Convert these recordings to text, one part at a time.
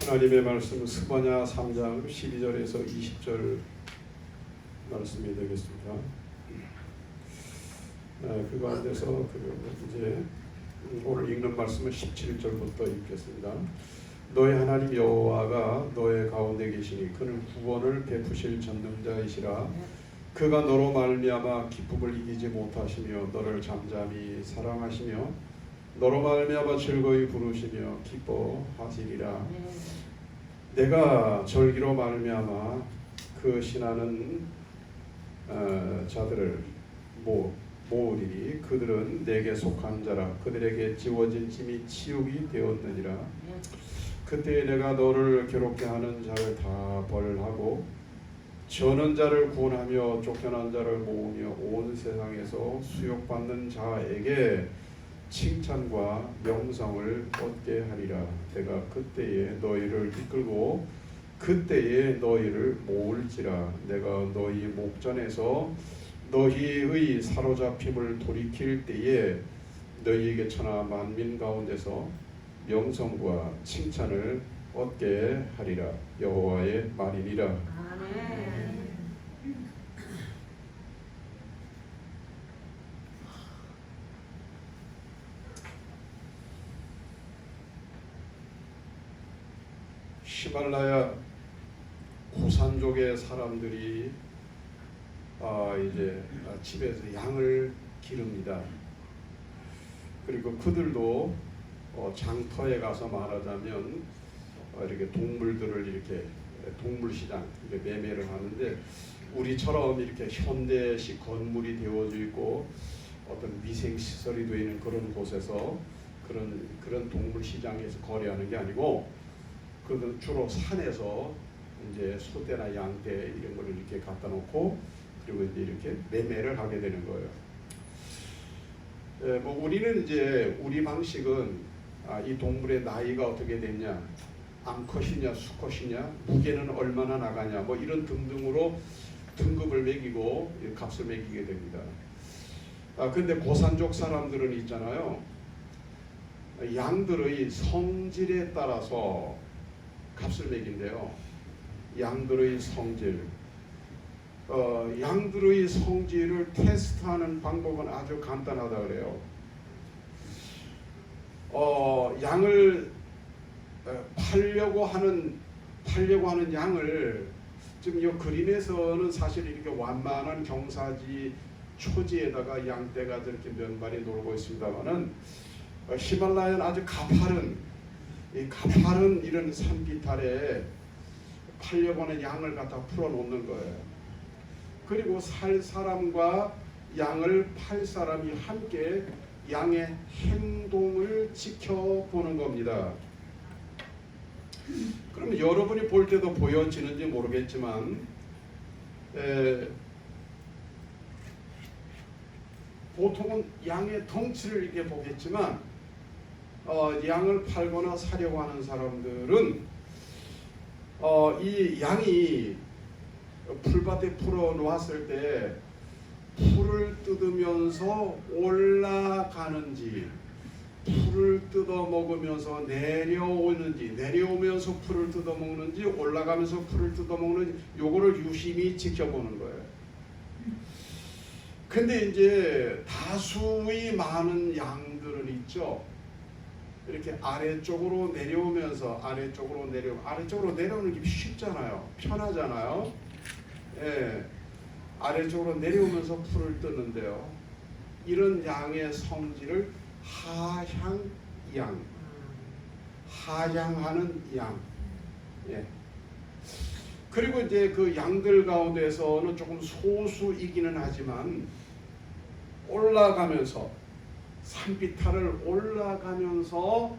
하나님의 말씀 스바냐 3장 12절에서 20절 말씀이 되겠습니다. 그 가운데서 이제 오늘 읽는 말씀은 17절부터 읽겠습니다. 너의 하나님 여호와가 너의 가운데 계시니 그는 구원을 베푸실 전능자이시라. 그가 너로 말미암아 기쁨을 이기지 못하시며 너를 잠잠히 사랑하시며 너로 말미암아 즐거이 부르시며 기뻐하시리라. 내가 절기로 말미암아 그 신하는 자들을 모으리니 그들은 내게 속한 자라. 그들에게 지워진 짐이 치욕이 되었느니라. 그때 내가 너를 괴롭게 하는 자를 다 벌하고 저는 자를 구원하며 쫓겨난 자를 모으며 온 세상에서 수욕받는 자에게 칭찬과 명성을 얻게 하리라. 내가 그때에 너희를 이끌고 그때에 너희를 모을지라. 내가 너희 목전에서 너희의 사로잡힘을 돌이킬 때에 너희에게 천하 만민 가운데서 명성과 칭찬을 얻게 하리라. 여호와의 말이니라. 아멘. 히말라야 고산족의 사람들이 이제 집에서 양을 기릅니다. 그리고 그들도 장터에 가서 말하자면 이렇게 동물들을 이렇게 동물시장 매매를 하는데 우리처럼 이렇게 현대식 건물이 되어져 있고 어떤 위생시설이 되어 있는 그런 곳에서 그런 동물시장에서 거래하는 게 아니고 그는 주로 산에서 이제 소떼나 양떼 이런 거를 이렇게 갖다 놓고 그리고 이제 이렇게 매매를 하게 되는 거예요. 우리는 이제 우리 방식은 이 동물의 나이가 어떻게 됐냐, 암컷이냐, 수컷이냐, 무게는 얼마나 나가냐, 이런 등등으로 등급을 매기고 값을 매기게 됩니다. 근데 고산족 사람들은 있잖아요. 양들의 성질에 따라서 값을 매긴대요. 양들의 성질. 양들의 성질을 테스트하는 방법은 아주 간단하다 그래요. 양을 팔려고 하는 양을 지금 이 그림에서는 사실 이렇게 완만한 경사지 초지에다가 양떼가 저렇게 몇 마리 놀고 있습니다만은 히말라야는 아주 가파른 이런 산기탈에 팔려고 하는 양을 갖다 풀어놓는 거예요. 그리고 살 사람과 양을 팔 사람이 함께 양의 행동을 지켜보는 겁니다. 그럼 여러분이 볼 때도 보여지는지 모르겠지만 보통은 양의 덩치를 이렇게 보겠지만 양을 팔거나 사려고 하는 사람들은 이 양이 풀밭에 풀어 놓았을 때 풀을 뜯으면서 올라가는지 풀을 뜯어 먹으면서 내려오는지 내려오면서 풀을 뜯어 먹는지 올라가면서 풀을 뜯어 먹는지 요거를 유심히 지켜보는 거예요. 근데 이제 다수의 많은 양들은 있죠. 이렇게 아래쪽으로 내려오면서 아래쪽으로 내려오는 게 쉽잖아요. 편하잖아요. 예, 아래쪽으로 내려오면서 풀을 뜯는데요. 이런 양의 성질을 하향양, 하향하는 양. 예. 그리고 이제 그 양들 가운데서는 조금 소수이기는 하지만 올라가면서 산비탈을 올라가면서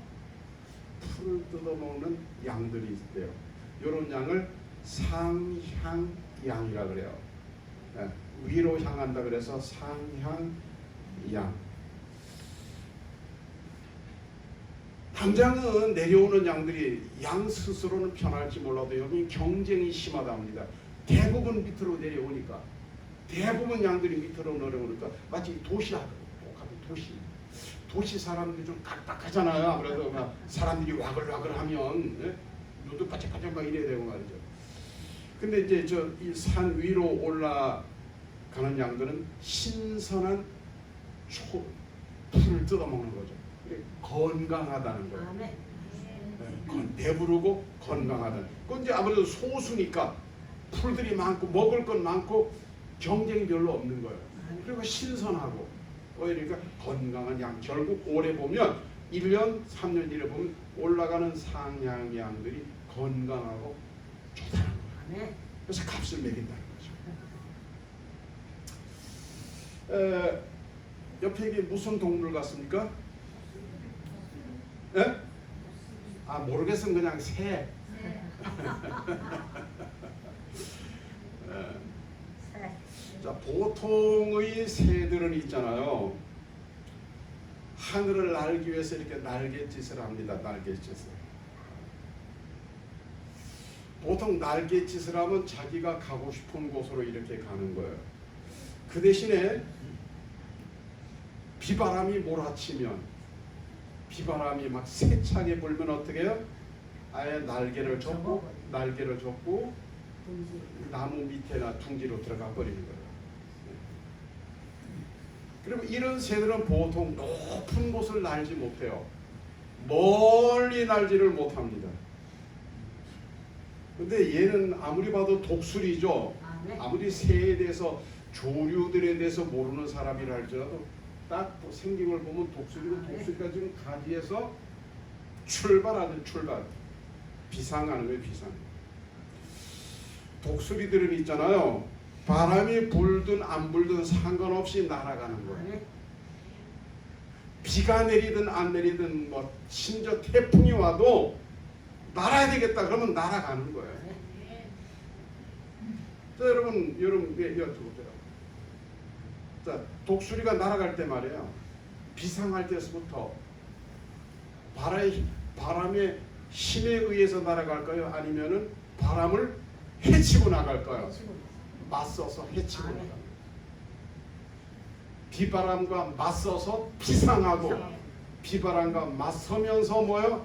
풀을 뜯어먹는 양들이 있대요. 이런 양을 상향양이라 그래요. 네, 위로 향한다 그래서 상향양. 당장은 내려오는 양들이 양 스스로는 편할지 몰라도 여기 경쟁이 심하답니다. 대부분 밑으로 내려오니까 대부분 양들이 밑으로 내려오니까 마치 도시하고 도시 사람들이 좀 각박하잖아요. 그래서 막 사람들이 와글와글하면 눈도 바짝바짝 막 이래야 되고 말이죠. 근데 이제 저 이 산 위로 올라가는 양들은 신선한 풀을 뜯어먹는 거죠. 건강하다는 거예요. 네, 배부르고 건강하다는. 그건 이제 아무래도 소수니까 풀들이 많고 먹을 건 많고 경쟁이 별로 없는 거예요. 그리고 신선하고 그러니까 건강한 양. 결국 올해 보면 1년, 3년 이래 보면 올라가는 상향양들이 건강하고 좋다는 거예요. 그래서 값을 매긴다는 거죠. 옆에 이게 무슨 동물 같습니까? 예? 아 모르겠으면 그냥 새. 자, 보통의 새들은 있잖아요. 하늘을 날기 위해서 이렇게 날갯짓을 합니다. 날갯짓을. 보통 날갯짓을 하면 자기가 가고 싶은 곳으로 이렇게 가는 거예요. 그 대신에 비바람이 몰아치면, 비바람이 막 세차게 불면 어떻게 해요? 아예 날개를 접고 나무 밑에나 둥지로 들어가 버리는 거예요. 그리고 이런 새들은 보통 높은 곳을 날지 못해요. 멀리 날지를 못합니다. 근데 얘는 아무리 봐도 독수리죠. 아무리 새에 대해서 조류들에 대해서 모르는 사람이라 할지라도 딱 생긴 걸 보면 독수리가 지금 가지에서 출발. 비상하는 거예요. 비상. 독수리들은 있잖아요. 바람이 불든 안 불든 상관없이 날아가는 거예요. 비가 내리든 안 내리든 뭐 심지어 태풍이 와도 날아야 되겠다 그러면 날아가는 거예요. 자, 여러분 여쭤보세요. 자, 독수리가 날아갈 때 말이에요. 비상할 때부터 바람의 힘에 의해서 날아갈까요? 아니면은 바람을 헤치고 나갈까요? 맞서서 헤치고 나갑니다. 비바람과 맞서서 비상하고 비바람과 맞서면서 뭐요?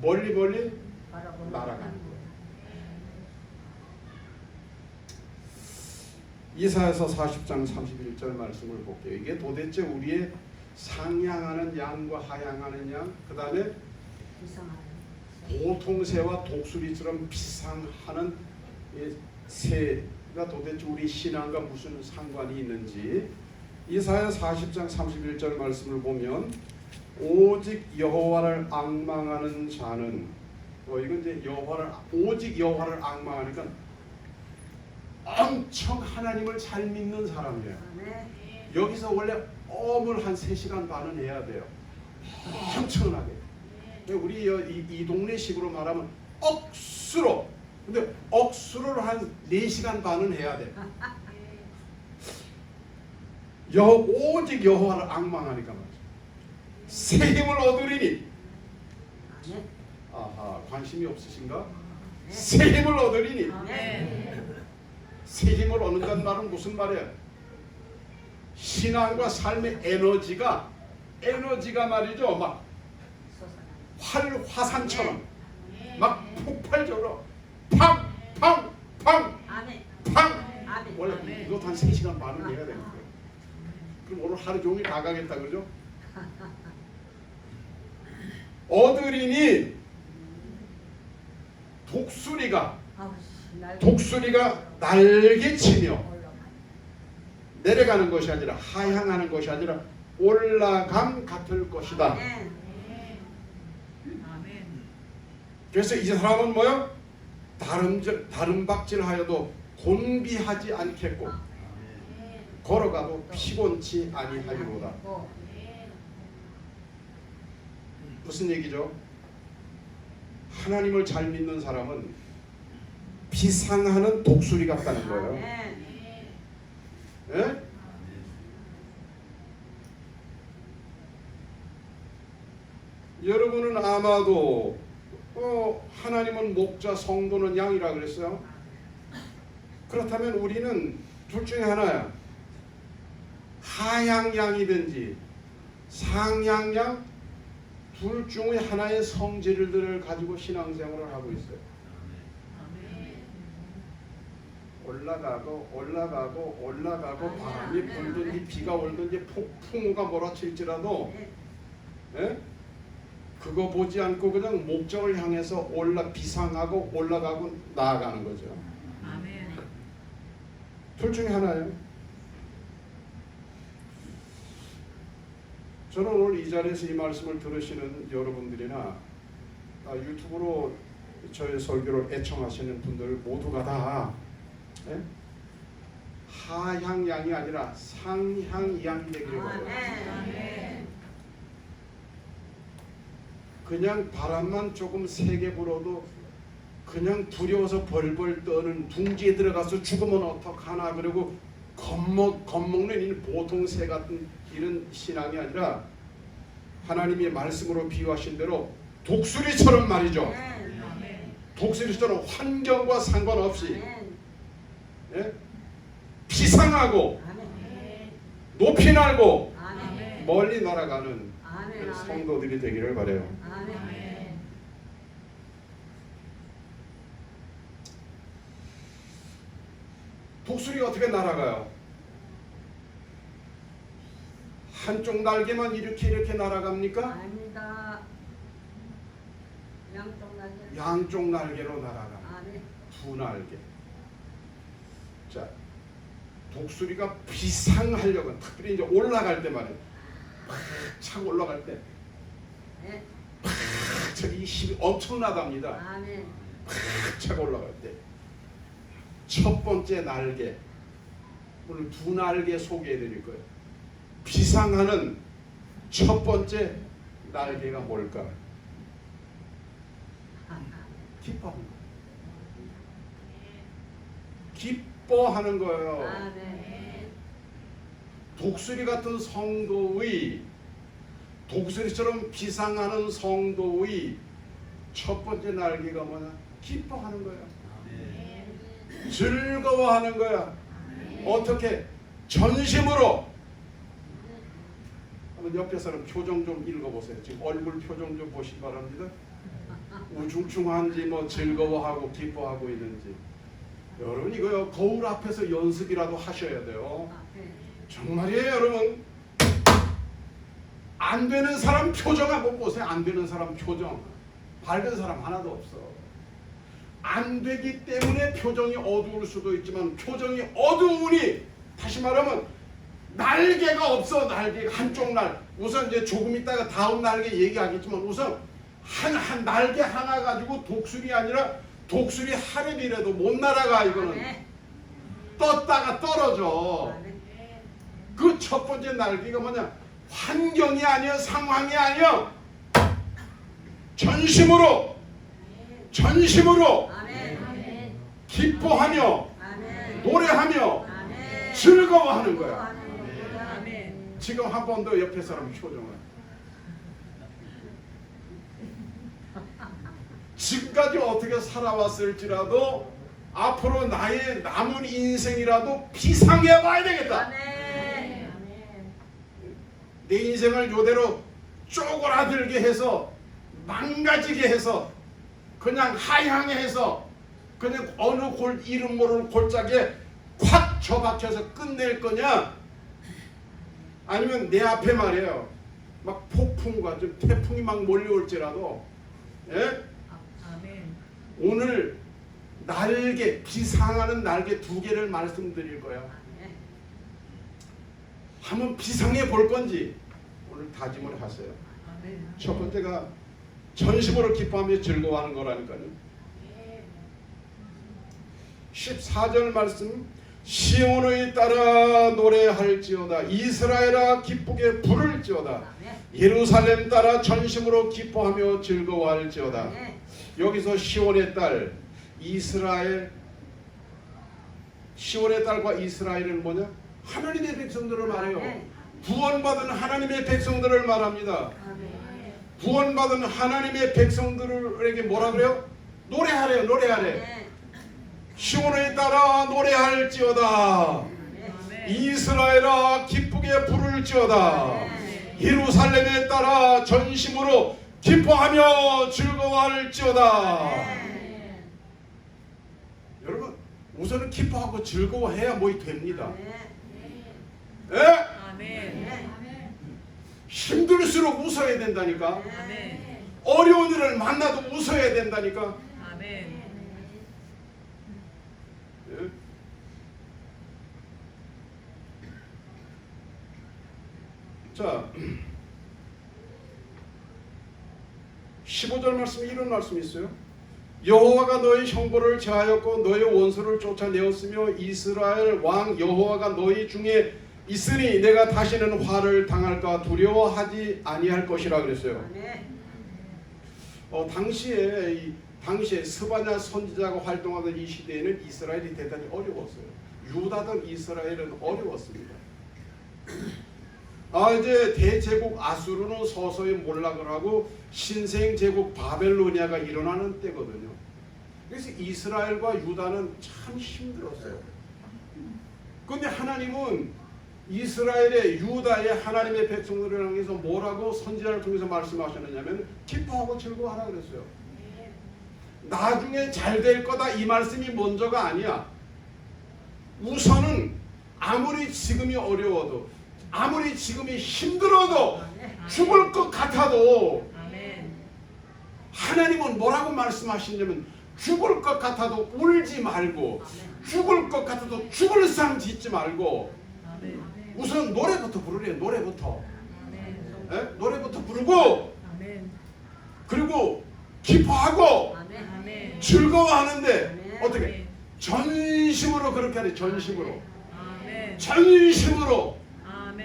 멀리 날아가는 거예요. 이사야서 40장 31절 말씀을 볼게요. 이게 도대체 우리의 상향하는 양과 하향하는 양, 그 다음에 보통 새와 독수리처럼 비상하는 새가 도대체 우리 신앙과 무슨 상관이 있는지 이사야 40장 31절 말씀을 보면 오직 여호와를 앙망하는 자는 이건 이제 오직 여호와를 앙망하니까 엄청 하나님을 잘 믿는 사람이에요. 여기서 원래 엄을 한 3시간 반은 해야 돼요. 엄청나게. 우리 이 동네식으로 말하면 억수로. 근데 억수를 한 4시간 반은 해야 돼. 오직 여호와를 앙망하니까 말이죠. 새 힘을 얻으리니. 아하, 관심이 없으신가? 새 힘을 얻으리니. 새 힘을 얻는다는 말은 무슨 말이야? 신앙과 삶의 에너지가 말이죠. 막 화산처럼 막 폭발적으로 팡 원래 이것도 한 3시간 반은 해야 되는 거예요. 그럼 오늘 하루 종일 나가겠다 그러죠? 얻으리니 독수리가 날개치며 내려가는 것이 아니라 하향하는 것이 아니라 올라감 같을 것이다. 그래서 이 사람은 뭐요? 다름박질하여도 곤비하지 않겠고 걸어가도 피곤치 아니하리로다. 무슨 얘기죠? 하나님을 잘 믿는 사람은 비상하는 독수리 같다는 거예요. 예? 여러분은 아마도 하나님은 목자, 성도는 양이라 그랬어요. 그렇다면 우리는 둘 중에 하나야. 하향양이든지 상향양, 둘 중에 하나의 성질들을 가지고 신앙생활을 하고 있어요. 올라가고 바람이 불든지 비가 올든지 폭풍우가 몰아칠지라도 그거 보지 않고 그냥 목적을 향해서 비상하고 올라가고 나아가는 거죠. 둘 중에 하나예요. 저는 오늘 이 자리에서 이 말씀을 들으시는 여러분들이나 유튜브로 저의 설교를 애청하시는 분들 모두가 다 하향양이 아니라 상향양이 되기를 바라요. 그냥 바람만 조금 세게 불어도 그냥 두려워서 벌벌 떠는 둥지에 들어가서 죽으면 어떡하나 그리고 겁먹는 이 보통 새 같은 이런 신앙이 아니라 하나님의 말씀으로 비유하신 대로 독수리처럼 말이죠. 독수리처럼 환경과 상관없이 비상하고 높이 날고 멀리 날아가는 성도들이 되기를 바라요. 독수리가 어떻게 날아가요? 한쪽 날개만 이렇게 날아갑니까? 아닙니다. 양쪽 날개로 날아가. 두 날개. 자, 독수리가 비상하려고 특별히 이제 올라갈 때 말이에요. 팍 올라갈 때, 저기 힘이 엄청나답니다. 팍 올라갈 때. 첫 번째 날개, 오늘 두 날개 소개해드릴 거예요. 비상하는 첫 번째 날개가 뭘까? 기뻐하는 거예요. 기뻐하는 거예요. 독수리 같은 성도의, 독수리처럼 비상하는 성도의 첫 번째 날개가 뭐냐? 기뻐하는 거예요. 즐거워하는 거야. 어떻게? 전심으로. 한번 옆에 사람 표정 좀 읽어보세요. 지금 얼굴 표정 좀 보시기 바랍니다. 우중충한지 뭐 즐거워하고 기뻐하고 있는지. 여러분 이거요, 거울 앞에서 연습이라도 하셔야 돼요. 정말이에요 여러분. 안 되는 사람 표정 한번 보세요. 안 되는 사람 표정. 밝은 사람 하나도 없어. 안 되기 때문에 표정이 어두울 수도 있지만 표정이 어두우니 다시 말하면 날개가 없어. 날개가 한쪽 날. 우선 이제 조금 있다가 다음 날개 얘기하겠지만 우선 한 날개 하나 가지고 독수리 아니라 독수리 하늘이라도 못 날아가. 이거는 떴다가 떨어져. 그 첫 번째 날개가 뭐냐? 환경이 아니야, 상황이 아니야. 전심으로 기뻐하며 노래하며 즐거워하는 거야. 지금 한 번 더 옆에 사람 표정을. 지금까지 어떻게 살아왔을지라도 앞으로 나의 남은 인생이라도 비상해 봐야 되겠다. 내 인생을 이대로 쪼그라들게 해서 망가지게 해서 그냥 하향해 해서 그냥 어느 이름 모르는 골짜기에 콱 처박혀서 끝낼 거냐? 아니면 내 앞에 말이에요, 막 폭풍과 좀 태풍이 막 몰려올지라도 오늘 날개, 비상하는 날개 두 개를 말씀드릴 거야. 한번 비상해 볼 건지 오늘 다짐을 하세요. 첫 번째가 전심으로 기뻐하며 즐거워하는 거라니까요. 14절 말씀, 시온의 따라 노래할지어다. 이스라엘아 기쁘게 부를지어다. 예루살렘 따라 전심으로 기뻐하며 즐거워할지어다. 여기서 시온의 딸, 이스라엘, 시온의 딸과 이스라엘은 뭐냐? 하나님의 백성들을 말해요. 구원받은 하나님의 백성들을 말합니다. 구원받은 하나님의 백성들에게 뭐라 그래요? 노래하래요. 노래하래. 시온에 따라 노래할지어다. 이스라엘아 기쁘게 부를지어다. 예루살렘에 따라 전심으로 기뻐하며 즐거워할지어다. 여러분 우선은 기뻐하고 즐거워해야 뭐 됩니다. 예? 아멘. 힘들수록 웃어야 된다니까. 아멘. 어려운 일을 만나도 웃어야 된다니까. 아멘. 예? 자 15절 말씀에 이런 말씀이 있어요. 여호와가 너희 형벌을 제하였고 너희 원수를 쫓아내었으며 이스라엘 왕 여호와가 너희 중에 있으니 내가 다시는 화를 당할까 두려워하지 아니할 것이라 그랬어요. 당시에 스바냐 선지자가 활동하던 이 시대에는 이스라엘이 대단히 어려웠어요. 유다든 이스라엘은 어려웠습니다. 이제 대제국 아수르는 서서히 몰락을 하고 신생 제국 바벨로니아가 일어나는 때거든요. 그래서 이스라엘과 유다는 참 힘들었어요. 그런데 하나님은 이스라엘의 유다의 하나님의 백성들을 향해서 뭐라고 선지자를 통해서 말씀하셨느냐면 기뻐하고 즐거워하라 그랬어요. 나중에 잘 될 거다 이 말씀이 먼저가 아니야. 우선은 아무리 지금이 어려워도 아무리 지금이 힘들어도 죽을 것 같아도 하나님은 뭐라고 말씀하시냐면 죽을 것 같아도 울지 말고 죽을 것 같아도 죽을 상 짓지 말고 우선 노래부터 부르래요. 노래부터. 네? 노래부터 부르고 그리고 기뻐하고 즐거워하는데 어떻게? 전심으로 그렇게 하래. 전심으로. 전심으로.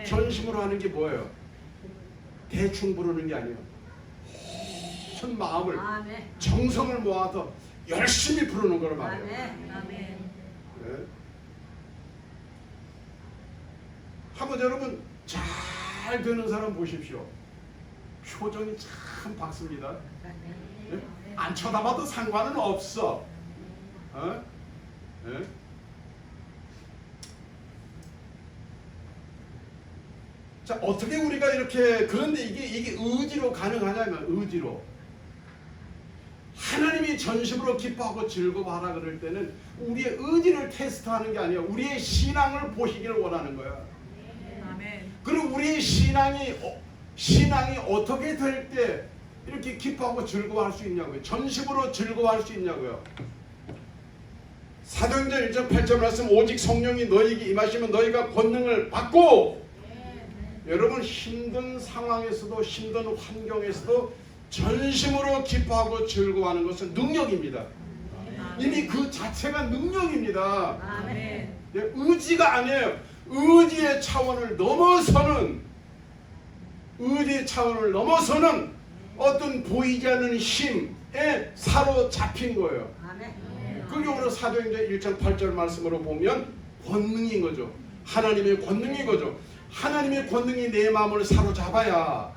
전심으로 하는 게 뭐예요? 대충 부르는 게 아니에요. 전 마음을 정성을 모아서 열심히 부르는 걸 말해요. 네? 한번 여러분 잘 되는 사람 보십시오. 표정이 참 밝습니다. 네? 안 쳐다봐도 상관은 없어. 네? 자, 어떻게 우리가 이렇게 그런데 이게 의지로 가능하냐면 의지로 하나님이 전심으로 기뻐하고 즐거워하라 그럴 때는 우리의 의지를 테스트하는 게 아니야. 우리의 신앙을 보시기를 원하는 거야. 그리고 우리의 신앙이 어떻게 될 때 이렇게 기뻐하고 즐거워할 수 있냐고요. 전심으로 즐거워할 수 있냐고요. 사도행전 1장 8절 말씀 오직 성령이 너희에게 임하시면 너희가 권능을 받고 여러분 힘든 상황에서도 힘든 환경에서도 전심으로 기뻐하고 즐거워하는 것은 능력입니다. 이미 그 자체가 능력입니다. 의지가 아니에요. 의지의 차원을 넘어서는 어떤 보이지 않는 힘에 사로잡힌 거예요. 그게 오늘 사도행전 1장 8절 말씀으로 보면 권능인 거죠. 하나님의 권능인 거죠. 하나님의 권능이 내 마음을 사로잡아야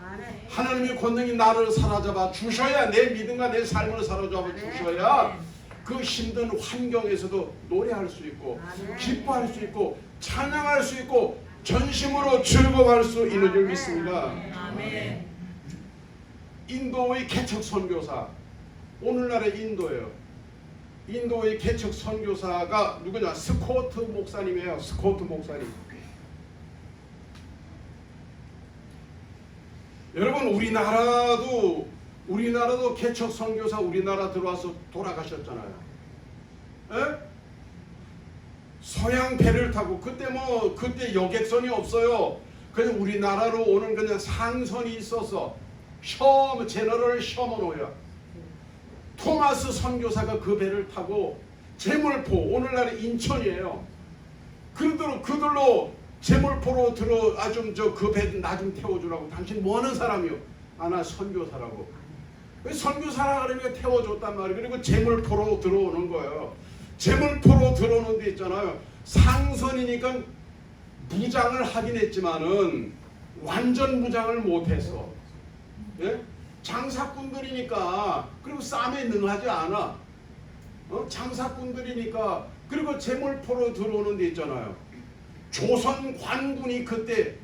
하나님의 권능이 나를 사로잡아 주셔야 내 믿음과 내 삶을 사로잡아 주셔야 그 힘든 환경에서도 노래할 수 있고 기뻐할 수 있고 찬양할 수 있고 전심으로 즐거워할 수 있는 줄 믿습니다. 인도의 개척 선교사 오늘날의 인도예요. 인도의 개척 선교사가 누구냐? 스코트 목사님이에요. 스코트 목사님. 여러분 우리나라도 개척 선교사 우리나라 들어와서 돌아가셨잖아요. 에? 서양 배를 타고 그때 여객선이 없어요. 그냥 우리나라로 오는 그냥 상선이 있어서 제너럴 셔먼호야. 토마스 선교사가 그 배를 타고 제물포 오늘날의 인천이에요. 그들로 제물포로 그 배 나 좀 태워주라고. 당신 뭐 하는 사람이요? 나 선교사라고. 선교사라 그러니까 태워줬단 말이에요. 그리고 제물포로 들어오는 거예요. 제물포로 들어오는 데 있잖아요. 상선이니까 무장을 하긴 했지만은 완전 무장을 못했어. 예? 장사꾼들이니까 그리고 싸움에 능하지 않아. 장사꾼들이니까 그리고 제물포로 들어오는 데 있잖아요. 조선 관군이 그때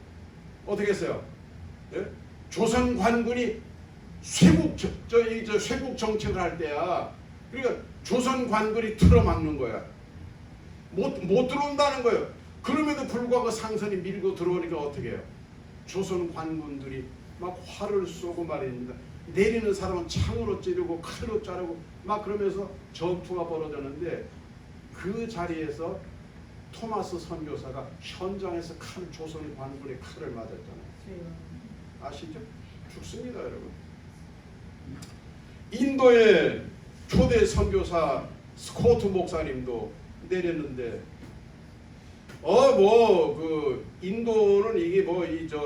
어떻게 했어요? 예? 조선 관군이 쇄국 정책을 할 때야. 그러니까 조선 관군이 틀어막는 거야. 못 들어온다는 거예요. 그럼에도 불구하고 상선이 밀고 들어오니까 어떻게 해요? 조선 관군들이 막 활을 쏘고 말입니다. 내리는 사람은 창으로 찌르고 칼로 자르고 막 그러면서 전투가 벌어졌는데 그 자리에서 토마스 선교사가 현장에서 조선 관군의 칼을 맞았잖아요. 아시죠? 죽습니다, 여러분. 인도의 초대 선교사 스코트 목사님도 내렸는데 인도는 이게 뭡니까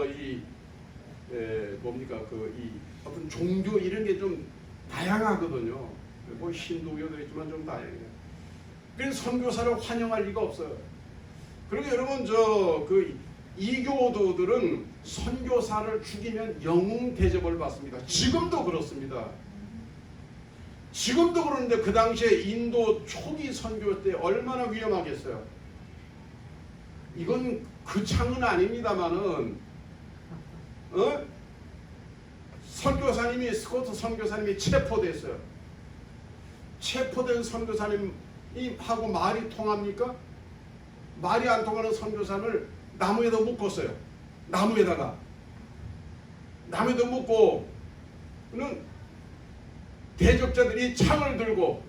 어떤 종교 이런 게 좀 다양하거든요. 뭐 힌두교도 있지만 좀 다양해요. 그래서 선교사를 환영할 리가 없어요. 그리고 여러분 이교도들은 선교사를 죽이면 영웅 대접을 받습니다. 지금도 그렇습니다. 지금도 그런데 그 당시에 인도 초기 선교 때 얼마나 위험하겠어요. 이건 그 창은 아닙니다만은 선교사님이 스코트 선교사님이 체포됐어요. 체포된 선교사님이 하고 말이 통합니까? 말이 안 통하는 선교사를 나무에다 묶었어요. 나무에다 묶고는 대적자들이 창을 들고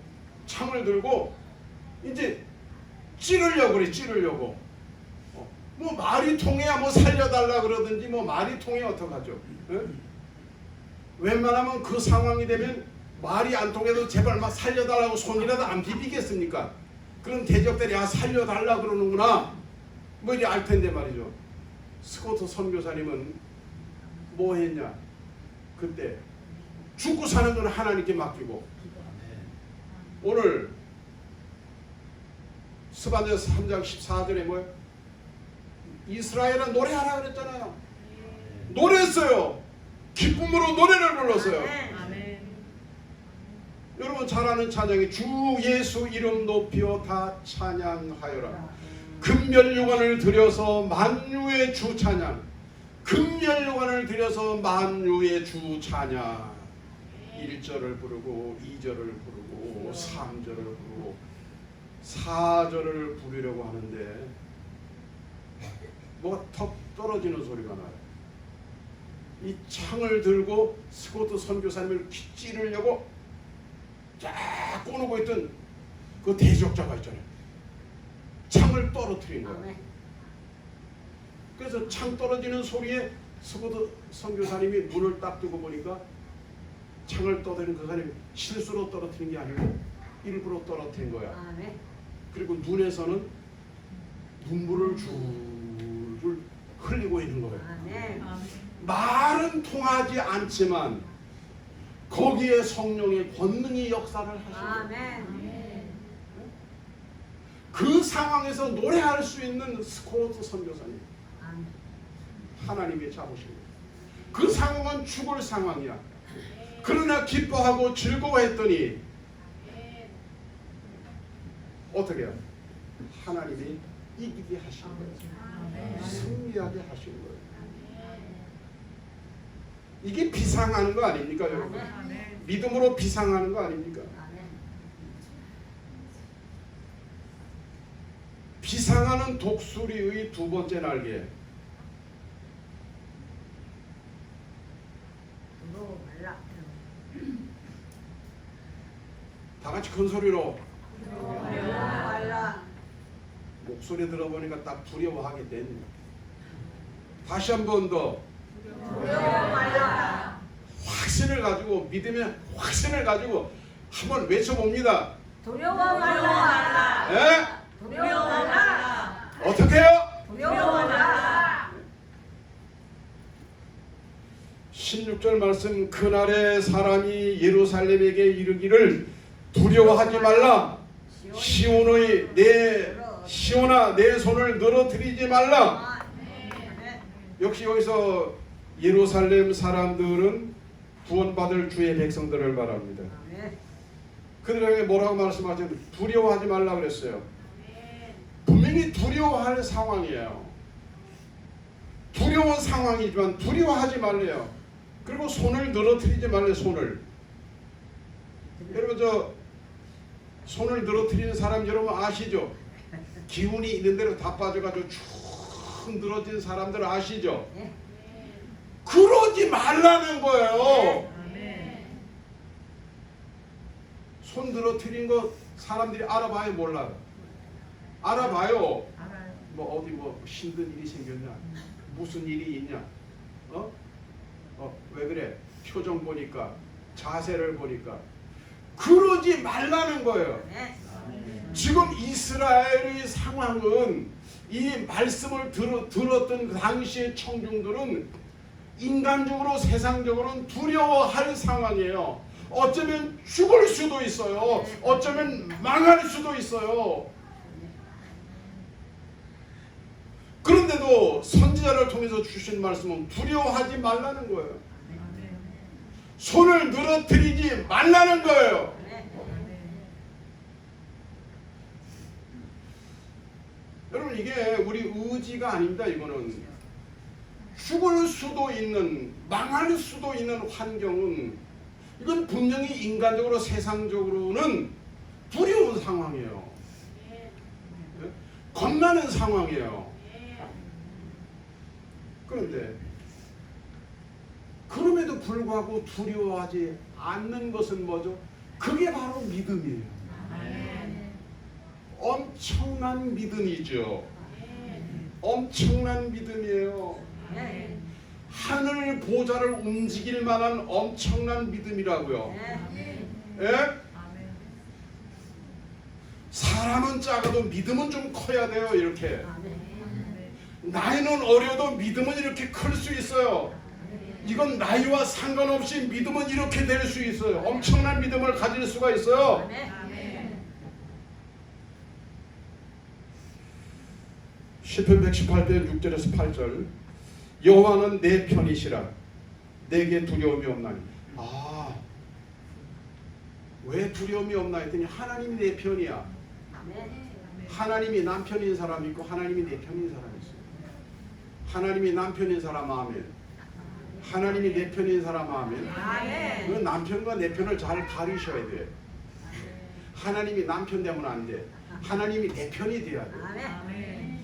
이제 찌르려고 그래. 찌르려고. 뭐 말이 통해야 뭐 살려달라 그러든지 뭐 말이 통해 어떡하죠? 웬만하면 그 상황이 되면 말이 안 통해도 제발 막 살려달라고 손이라도 안 비비겠습니까? 그런 대적들이 살려달라 그러는구나 뭐 이제 알 텐데 말이죠. 스코트 선교사님은 뭐 했냐? 그때 죽고 사는 건 하나님께 맡기고 오늘 스바냐서 3장 14절에 뭐예요? 이스라엘은 노래하라 그랬잖아요. 노래했어요. 기쁨으로 노래를 불렀어요. 아멘. 여러분 잘 아는 찬양이 주 예수 이름 높이어 다 찬양하여라. 금멸류관을 들여서 만유의 주 찬양. 금멸류관을 들여서 만유의 주 찬양. 1절을 부르고 2절을 부르고 3절을 부르고 4절을 부르려고 하는데 뭐가 턱 떨어지는 소리가 나요. 이 창을 들고 스코트 선교사님을 찌르려고 쫙 꼬누고 있던 그 대적자가 있잖아요. 창을 떨어뜨린 거예요. 그래서 창 떨어지는 소리에 스코트 선교사님이 문을 딱 뜨고 보니까 창을 떠드는 그 사람이 실수로 떨어뜨린 게 아니고 일부러 떨어뜨린 거야. 그리고 눈에서는 눈물을 줄줄 흘리고 있는 거예요. 말은 통하지 않지만 거기에 성령의 권능이 역사를 하시는 거예요. 그 상황에서 노래할 수 있는 스코트 선교사님 하나님의 자부심. 그 상황은 죽을 상황이야. 그러나 기뻐하고 즐거워했더니 어떻게 해요? 하나님이 이기게 하신 거예요. 승리하게 하신 거예요. 이게 비상하는 거 아닙니까, 여러분? 믿음으로 비상하는 거 아닙니까? 비상하는 독수리의 두 번째 날개. 다 같이 큰 소리로. 목소리 들어보니까 딱 두려워하게 됐네. 다시 한 번 더. 확신을 가지고 믿음의 확신을 가지고 한번 외쳐봅니다. 두려워 말라. 예? 두려워 말라. 어떻게 해요? 두려워 말라. 16절 말씀. 그날에 사람이 예루살렘에게 이르기를 두려워하지 말라. 시온아 내 손을 늘어뜨리지 말라. 역시 여기서 예루살렘 사람들은 구원받을 주의 백성들을 말합니다. 그들에게 뭐라고 말씀하셨어요? 두려워하지 말라 그랬어요. 분명히 두려워할 상황이에요. 두려운 상황이지만 두려워하지 말래요. 그리고 손을 늘어뜨리지 말래. 손을. 여러분 저 손을 늘어뜨리는 사람 여러분 아시죠? 기운이 있는 대로 다 빠져가지고 쭉 늘어진 사람들 아시죠? 그러지 말라는 거예요. 아멘. 손 늘어뜨린 거 사람들이 알아봐요 몰라요? 알아봐요. 알아요. 뭐 어디 뭐 힘든 일이 생겼냐? 무슨 일이 있냐? 왜 그래? 표정 보니까 자세를 보니까 그러지 말라는 거예요. 지금 이스라엘의 상황은 이 말씀을 들었던 그 당시의 청중들은 인간적으로 세상적으로는 두려워할 상황이에요. 어쩌면 죽을 수도 있어요. 어쩌면 망할 수도 있어요. 그런데도 선지자를 통해서 주신 말씀은 두려워하지 말라는 거예요. 아멘. 손을 늘어뜨리지 말라는 거예요. 여러분 이게 우리 의지가 아닙니다. 이거는 죽을 수도 있는 망할 수도 있는 환경은 이건 분명히 인간적으로 세상적으로는 두려운 상황이에요. 네? 겁나는 상황이에요. 그런데 그럼에도 불구하고 두려워하지 않는 것은 뭐죠? 그게 바로 믿음이에요. 엄청난 믿음이죠. 엄청난 믿음이에요. 하늘 보좌를 움직일 만한 엄청난 믿음이라고요. 예? 아멘. 사람은 작아도 믿음은 좀 커야 돼요. 이렇게 아멘. 나이는 어려도 믿음은 이렇게 클 수 있어요. 이건 나이와 상관없이 믿음은 이렇게 될 수 있어요. 엄청난 믿음을 가질 수가 있어요. 아멘. 시편 118편 6절에서 8절 여호와는 내 편이시라 내게 두려움이 없나니. 왜 두려움이 없나 했더니 하나님이 내 편이야. 하나님이 남편인 사람이 있고 하나님이 내 편인 사람이 있어요. 하나님이 남편인 사람 아멘. 하나님이 내 편인 사람 아멘. 그 남편과 내 편을 잘 가리셔야 돼. 하나님이 남편 되면 안 돼. 하나님이 내 편이 돼야 돼. 아멘.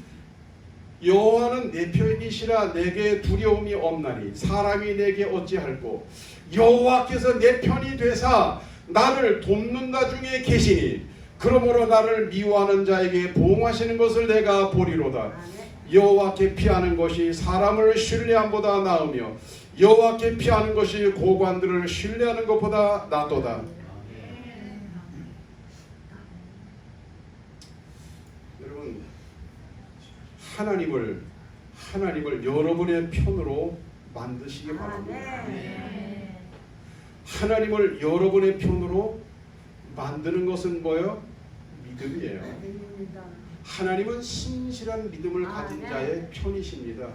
여호와는 내 편이시라 내게 두려움이 없나니 사람이 내게 어찌할꼬. 여호와께서 내 편이 되사 나를 돕는다 중에 계시니 그러므로 나를 미워하는 자에게 보응하시는 것을 내가 보리로다. 여호와께 피하는 것이 사람을 신뢰함보다 나으며 여호와께 피하는 것이 고관들을 신뢰하는 것보다 낫도다. 여러분 하나님을 여러분의 편으로 만드시기 바랍니다. 하나님을 여러분의 편으로 만드는 것은 뭐예요? 믿음이에요. 하나님은 신실한 믿음을 가진 자의 편이십니다.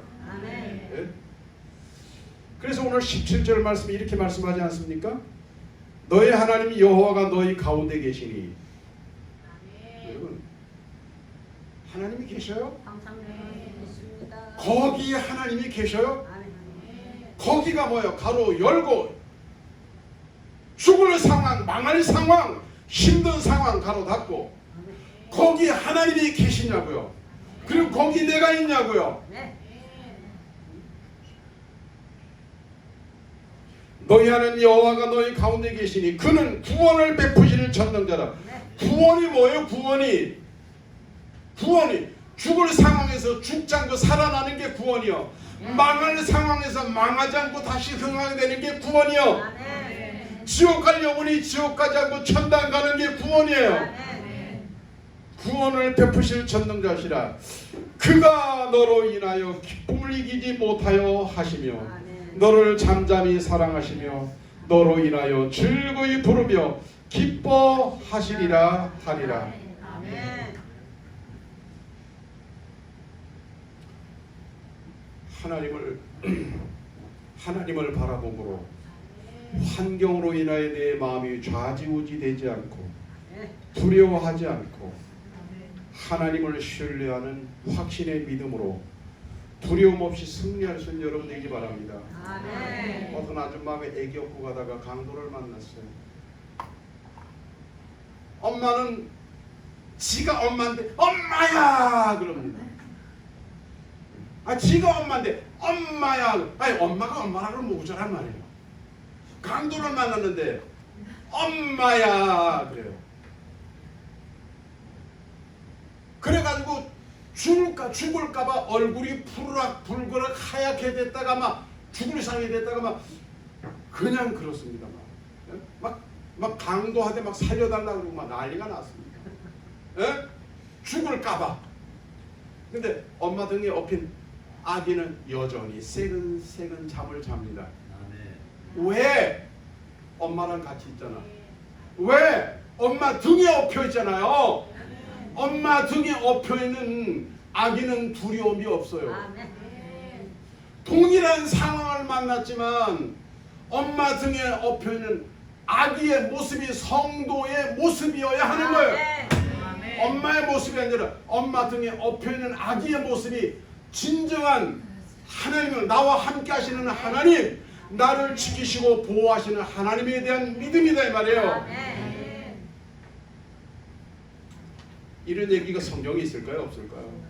예? 그래서 오늘 17절 말씀이 이렇게 말씀하지 않습니까? 너희 하나님 여호와가 너희 가운데 계시니. 여러분 하나님이 계셔요? 거기 하나님이 계셔요? 거기가 뭐예요? 가로 열고 죽을 상황, 망할 상황, 힘든 상황 가로 닫고 거기 하나님이 계시냐고요. 그리고 거기 내가 있냐고요. 너희 하나님 여호와가 너희 가운데 계시니 그는 구원을 베푸시는 전능자라. 구원이 뭐예요? 구원이 죽을 상황에서 죽지 않고 살아나는 게 구원이요. 망할 상황에서 망하지 않고 다시 흥하게 되는 게 구원이요. 지옥 갈 영혼이 지옥 가지 않고 천당 가는 게 구원이에요. 구원을 베푸실 전능자시라. 그가 너로 인하여 기쁨을 이기지 못하여 하시며 너를 잠잠히 사랑하시며 너로 인하여 즐거이 부르며 기뻐하시리라 하리라. 하나님을 바라봄으로 환경으로 인하여 내 마음이 좌지우지되지 않고 두려워하지 않고 하나님을 신뢰하는 확신의 믿음으로 두려움 없이 승리할 수 있는 여러분 되기 바랍니다. 아멘. 어떤 아줌마가 애기 업고 가다가 강도를 만났어요. 엄마는 지가 엄마인데 엄마야 그럽니다. 지가 엄마인데 엄마야. 아니 엄마가 엄마라 그러면 모자란 말이에요. 강도를 만났는데 엄마야 그래요. 그래가지고 죽을까봐 얼굴이 푸르락 붉으락 하얗게 됐다가 막 죽을 상이 됐다가 막 그냥 그렇습니다. 막 강도한테 막 살려달라고 그러고 막 난리가 났습니다. 에? 죽을까봐. 근데 엄마 등에 업힌 아기는 여전히 새근새근 잠을 잡니다. 왜? 엄마랑 같이 있잖아. 왜? 엄마 등에 엎여 있잖아요. 엄마 등에 엎여 있는 아기는 두려움이 없어요. 동일한 상황을 만났지만 엄마 등에 엎여 있는 아기의 모습이 성도의 모습이어야 하는 거예요. 엄마의 모습이 아니라 엄마 등에 엎여 있는 아기의 모습이 진정한 하나님을 나와 함께 하시는 하나님, 나를 지키시고 보호하시는 하나님에 대한 믿음이다 이 말이에요. 이런 얘기가 성경에 있을까요? 없을까요?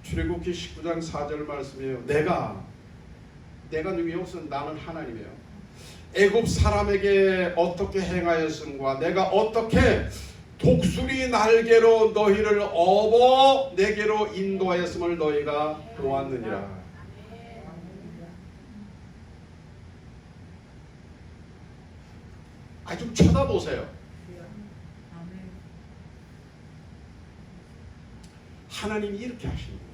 출애굽기 19장 4절 말씀이에요. 내가 누구예요? 여기서 나는 하나님이에요. 애굽 사람에게 어떻게 행하였음과 내가 어떻게 독수리 날개로 너희를 업어 내게로 인도하였음을 너희가 보았느니라. 좀 쳐다보세요. 하나님이 이렇게 하시는 거예요.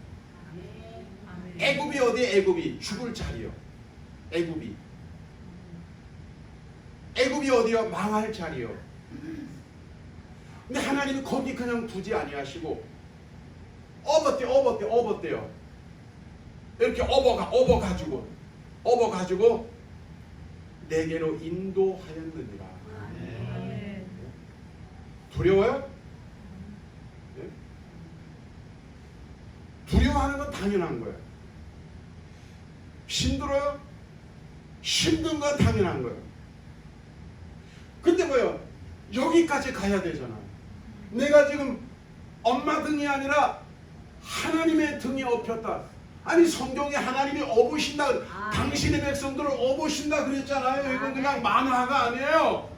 애굽이 어디? 애굽이 죽을 자리요. 애굽이 어디요? 망할 자리요. 근데 하나님이 거기 그냥 두지 아니하시고 업었대요. 이렇게 업어가지고 내게로 인도하였느니라. 두려워요? 네? 두려워하는 건 당연한 거예요. 힘들어요? 힘든 건 당연한 거예요. 근데 뭐예요? 여기까지 가야 되잖아요. 내가 지금 엄마 등이 아니라 하나님의 등에 업혔다. 아니 성경에 하나님이 업으신다. 당신의 백성들을 업으신다 그랬잖아요. 이건 그냥 만화가 아니에요.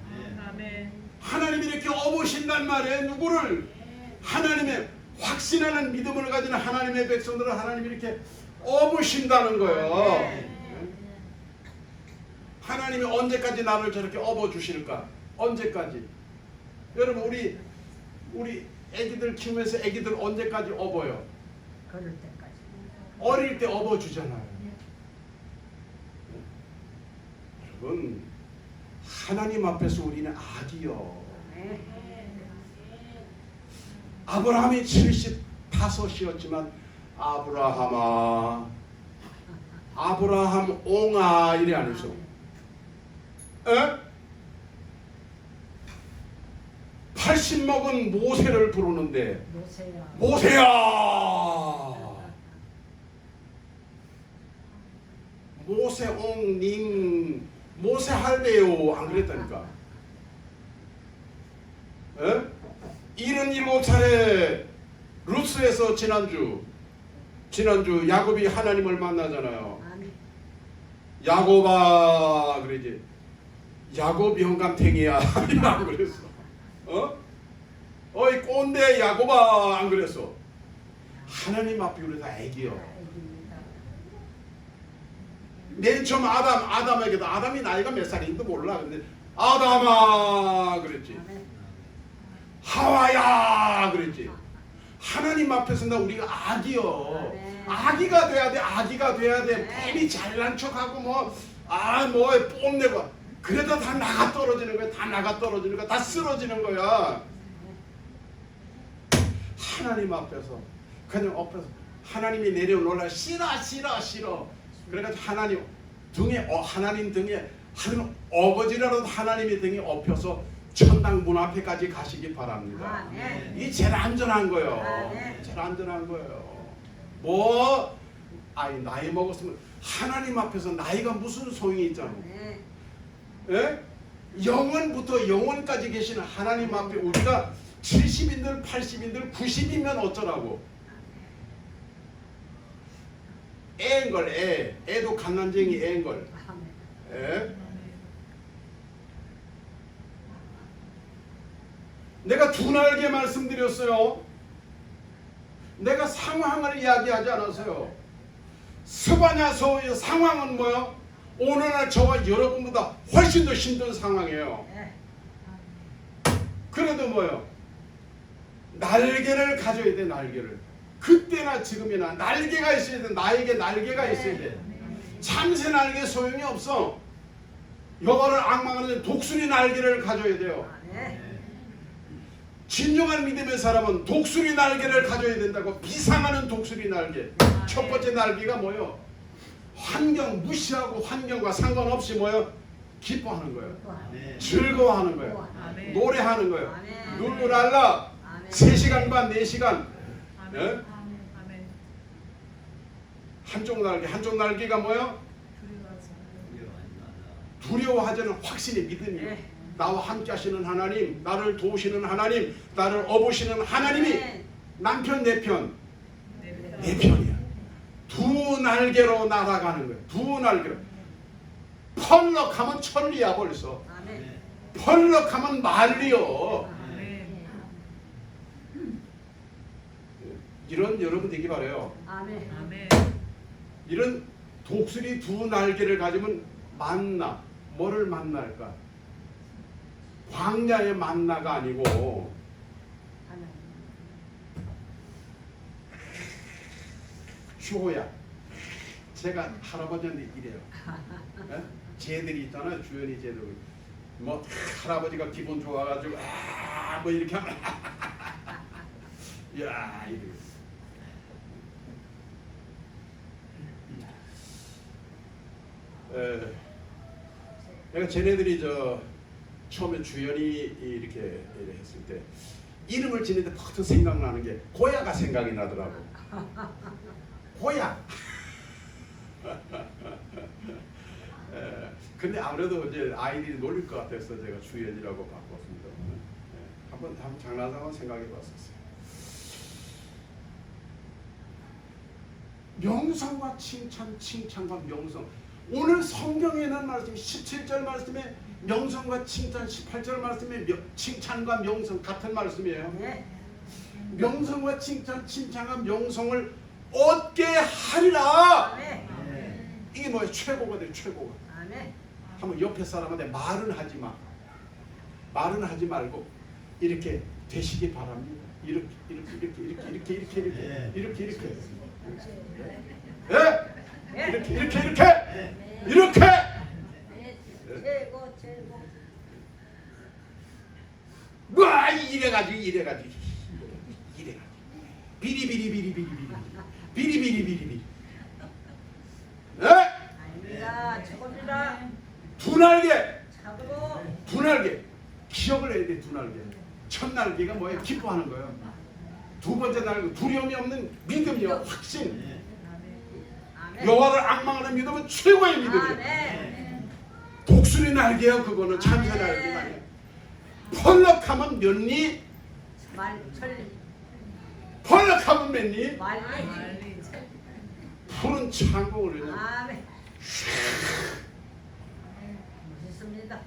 하나님이 이렇게 업으신단 말이에요. 누구를? 하나님의 확신하는 믿음을 가진 하나님의 백성들을 하나님이 이렇게 업으신다는 거예요. 하나님이 언제까지 나를 저렇게 업어주실까? 언제까지? 여러분 우리 애기들 키우면서 애기들 언제까지 업어요? 걸을 때까지. 어릴 때 업어주잖아요. 여러분 하나님 앞에서 우리는 아기요. 아브라함이 75이었지만 아브라함 옹아 이래 안 했어. 에? 80 먹은 모세를 부르는데 모세야 모세옹님 모세 할배요 안 그랬다니까. 77차례 루스에서 지난주 야곱이 하나님을 만나잖아요. 야곱아 그러지. 야곱 영감탱이야 안 그랬어. 어이 꼰대 야곱아 안 그랬어. 하나님 앞에 우리 다 애기요. 맨 처음 아담에게도 아담이 나이가 몇 살인지도 몰라. 근데 아담아 그랬지. 하와야 그랬지. 하나님 앞에서 나 우리가 아기요. 아기가 돼야 돼. 아기가 돼야 돼. 괜히 잘난 척하고 뭐 뽐내고 그래도 다 나가 떨어지는 거야. 다 나가 떨어지는 거야. 다 쓰러지는 거야. 하나님 앞에서 그냥 엎어서 하나님이 내려놓으라 싫어. 그래가지고 하나님 등에 하여튼 어거지라도 하나님의 등에 엎혀서 천당 문 앞에까지 가시기 바랍니다. 이게 제일 안전한 거예요. 제일 안전한 거예요. 뭐 아이 나이 먹었으면 하나님 앞에서 나이가 무슨 소용이 있잖아. 예? 영원부터 영원까지 계시는 하나님 앞에 우리가 70인들 80인들 90이면 어쩌라고. 애인걸 애도 갓난쟁이 애인걸. 예? 내가 두 날개 말씀드렸어요. 내가 상황을 이야기하지 않았어요. 스바냐서의 상황은 뭐야? 오늘날 저와 여러분보다 훨씬 더 힘든 상황이에요. 그래도 뭐요? 날개를 가져야 돼. 날개를. 그때나 지금이나 날개가 있어야 돼. 나에게 날개가 있어야 돼. 참새 날개 소용이 없어. 여호와를 앙망하는 독수리 날개를 가져야 돼요. 진정한 믿음의 사람은 독수리 날개를 가져야 된다고. 비상하는 독수리 날개. 첫 번째 날개가 뭐요? 환경 무시하고 환경과 상관없이 뭐요? 기뻐하는 거예요. 즐거워하는 거예요. 노래하는 거예요. 룰루랄라 3시간 반 4시간. 예? 한쪽 날개가 뭐요? 두려워하지는 확신의 믿음이에요. 나와 함께 하시는 하나님, 나를 도우시는 하나님, 나를 업으시는 하나님이 남편 내 편, 내 편이야. 두 날개로 날아가는 거야. 두 날개로. 펄럭하면 천리야 벌써. 펄럭하면 말리요. 이런 여러분 되기 바래요. 이런 독수리 두 날개를 가지면 만나. 뭐를 만날까? 광야의 만나가 아니고 효야. 제가 할아버지한테 이래요. 예? 쟤들이 있잖아요. 주연이 쟤들. 뭐 할아버지가 기분 좋아가지고 뭐 이렇게 하면 야 이래. 내가 쟤네들이 처음에 주연이 이렇게 했을 때 이름을 지는데 퍼뜩 생각나는 게 고야가 생각이 나더라고. 고야. 근데 아무래도 이제 아이들이 놀릴 것 같아서 제가 주연이라고 바꿨습니다. 한번 장난삼아 생각해봤었어요. 명성과 칭찬, 칭찬과 명성. 오늘 성경에 있는 말씀 17절 말씀에 명성과 칭찬, 18절 말씀에 칭찬과 명성 같은 말씀이에요. 명성과 칭찬, 칭찬과 명성을 얻게 하리라. 이게 뭐예요? 최고가 돼. 최고가. 한번 옆에 사람한테 말은 하지 마. 말은 하지 말고 이렇게 되시기 바랍니다. 이렇게. 이렇게. 와 이래가지고 비리비리비리비리. 아닙니다. 최고입니다. 두 날개. 잡고 두 날개. 기억을 해야 돼. 두 날개. 첫 날개가 뭐예요? 기뻐하는 거예요. 두 번째 날개 두려움이 없는 믿음이요. 확신. 여호와를 앙망하는 믿음은 최고의 믿음이에요. 독수리 날개요. 그거는 참새 날개가 아니에요. 펄럭하면 몇리? 펄럭하면 몇리? 푸른 창공을 그냥 멋있습니다.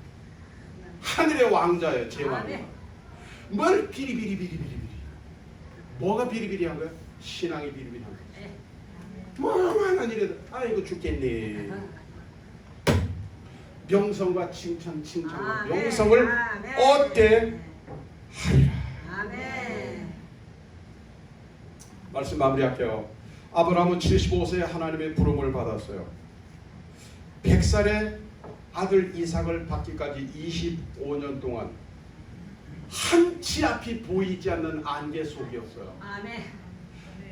하늘의 왕자예요. 제왕. 뭘 비리비리비리비리. 뭐가 비리비리한 거야? 신앙이 비리비리한 거야. 뭐만 이래도 아이고 죽겠네. 명성과 칭찬, 칭찬과 명성을 얻게 하리라. 말씀 마무리할게요. 아브라함은 75세에 하나님의 부름을 받았어요. 100살에 아들 이삭을 받기까지 25년 동안 한치 앞이 보이지 않는 안개 속이었어요.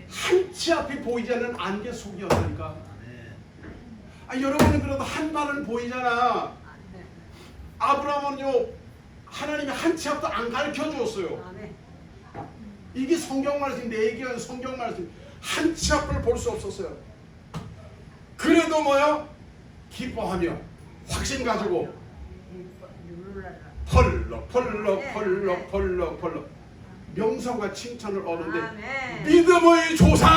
한치 앞이 보이지 않는 안개 속이었으니까. 여러분은 그래도 한 발은 보이잖아. 아브라함은요 하나님이 한치 앞도 안 가르쳐 줬어요. 이게 성경 말씀, 내 얘기한 성경 말씀. 한치 앞을 볼 수 없었어요. 그래도 뭐요? 기뻐하며 확신 가지고 펄럭 명성과 칭찬을 얻는데 아멘. 믿음의 조상.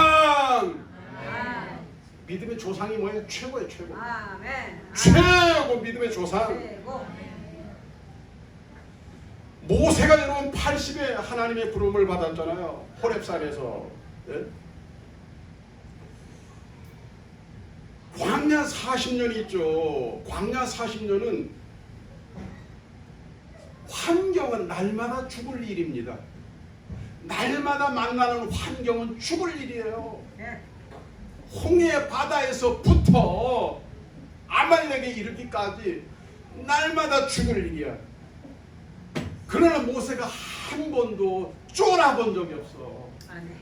아멘. 믿음의 조상이 뭐예요? 최고예요, 최고. 아멘. 최고 믿음의 조상. 최고. 모세가 여러분 80에 하나님의 부름을 받았잖아요. 호렙산에서. 예? 광야 40년이 있죠. 광야 40년은 환경은 날마다 죽을 일입니다. 날마다 만나는 환경은 죽을 일이에요. 네. 홍해 바다에서부터 아말렉에 이르기까지 날마다 죽을 일이야. 그러나 모세가 한 번도 쫄아본 적이 없어. 아멘.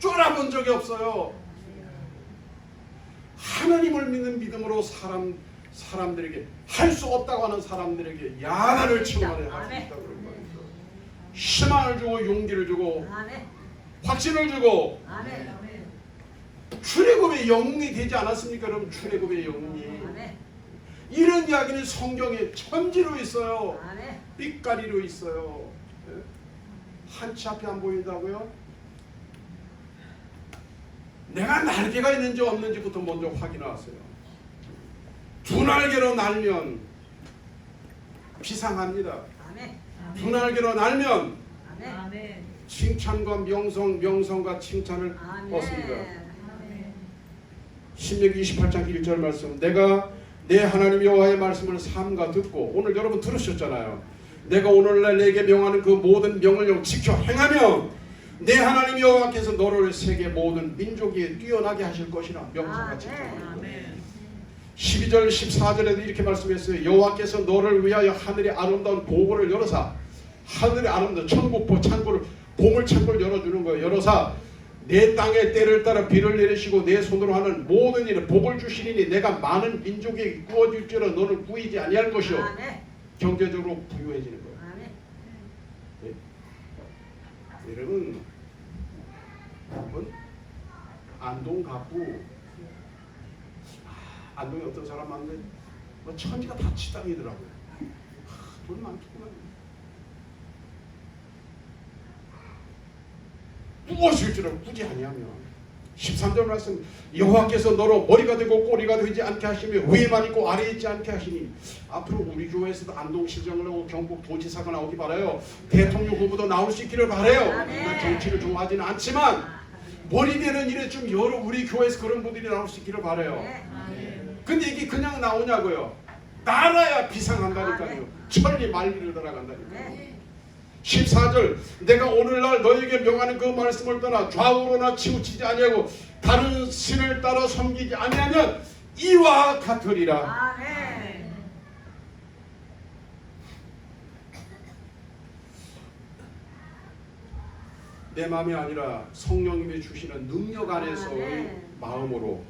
쫄아본 적이 없어요. 하나님을 믿는 믿음으로 사람들에게 할 수 없다고 하는 사람들에게 야단을 치고 말해 할 수 있다고 그런 거예요. 희망을 주고 용기를 주고 아멘. 확신을 주고 아멘. 출애굽의 영웅이 되지 않았습니까? 여러분, 출애굽의 영웅이 아멘. 이런 이야기는 성경에 천지로 있어요. 아멘. 빛가리로 있어요. 예? 한치 앞에 안 보인다고요? 내가 날개가 있는지 없는지부터 먼저 확인하세요. 두 날개로 날면 비상합니다. 아멘. 두 날개로 날면 아멘. 아멘. 칭찬과 명성과 칭찬을 얻습니다. 아멘. 신명기 28장 1절 말씀, 내가 내 하나님 여호와의 말씀을 삼가 듣고, 오늘 여러분 들으셨잖아요. 내가 오늘날 내게 명하는 그 모든 명을 지켜 행하면 내 하나님 여호와께서 너를 세계 모든 민족이 뛰어나게 하실 것이라. 명성과 칭찬. 아멘. 12절 14절에도 이렇게 말씀했어요. 여호와께서 너를 위하여 하늘의 아름다운 보고를 열어사, 하늘의 아름다운 천국보 창고를, 보물 창고를 열어주는 거예요. 열어사 내 땅에 때를 따라 비를 내리시고 내 손으로 하는 모든 일에 복을 주시리니 내가 많은 민족에게 구워줄지라 너를 구이지 아니할 것이요. 아멘. 경제적으로 부유해지는 거예요. 아멘. 네. 여러분, 안동 가구, 안동에 어떤 사람 많은데 뭐 천지가 다 지땅이더라고요. 돈 많구만. 무엇일 줄 알고 꾸지 아니하며 13절 말씀, 여호와께서 너로 머리가 되고 꼬리가 되지 않게 하시며 위에만 있고 아래에 있지 않게 하시니. 앞으로 우리 교회에서도 안동시장을 하고 경북 도지사가 나오기 바라요. 대통령 후보도 나올 수 있기를 바라요. 난 정치를 좋아하지는 않지만 머리 되는 일에 좀 여러 우리 교회에서 그런 분들이 나올 수 있기를 바라요. 아멘. 근데 이게 그냥 나오냐고요. 날아야 비상한다니까요. 천리 말리를 돌아간다니까요. 14절, 내가 오늘날 너에게 명하는 그 말씀을 떠나 좌우로나 치우치지 아니하고 다른 신을 따라 섬기지 아니하면 이와 같으리라. 아멘. 내 마음이 아니라 성령님이 주시는 능력 안에서의 아멘. 마음으로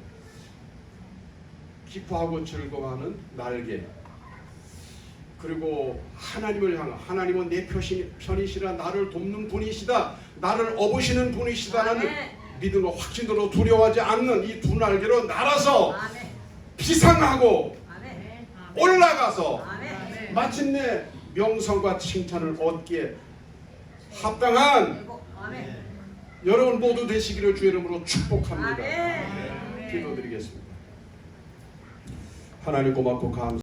기뻐하고 즐거워하는 날개, 그리고 하나님을 향한, 하나님은 내 편이시라, 나를 돕는 분이시다, 나를 업으시는 분이시다라는 아멘. 믿음과 확신으로 두려워하지 않는 이 두 날개로 날아서 아멘. 비상하고 아멘. 올라가서 아멘. 마침내 명성과 칭찬을 얻기에 합당한 아멘. 여러분 모두 되시기를 주의 이름으로 축복합니다. 아멘. 기도드리겠습니다. 하나님 고맙고 감사합니다.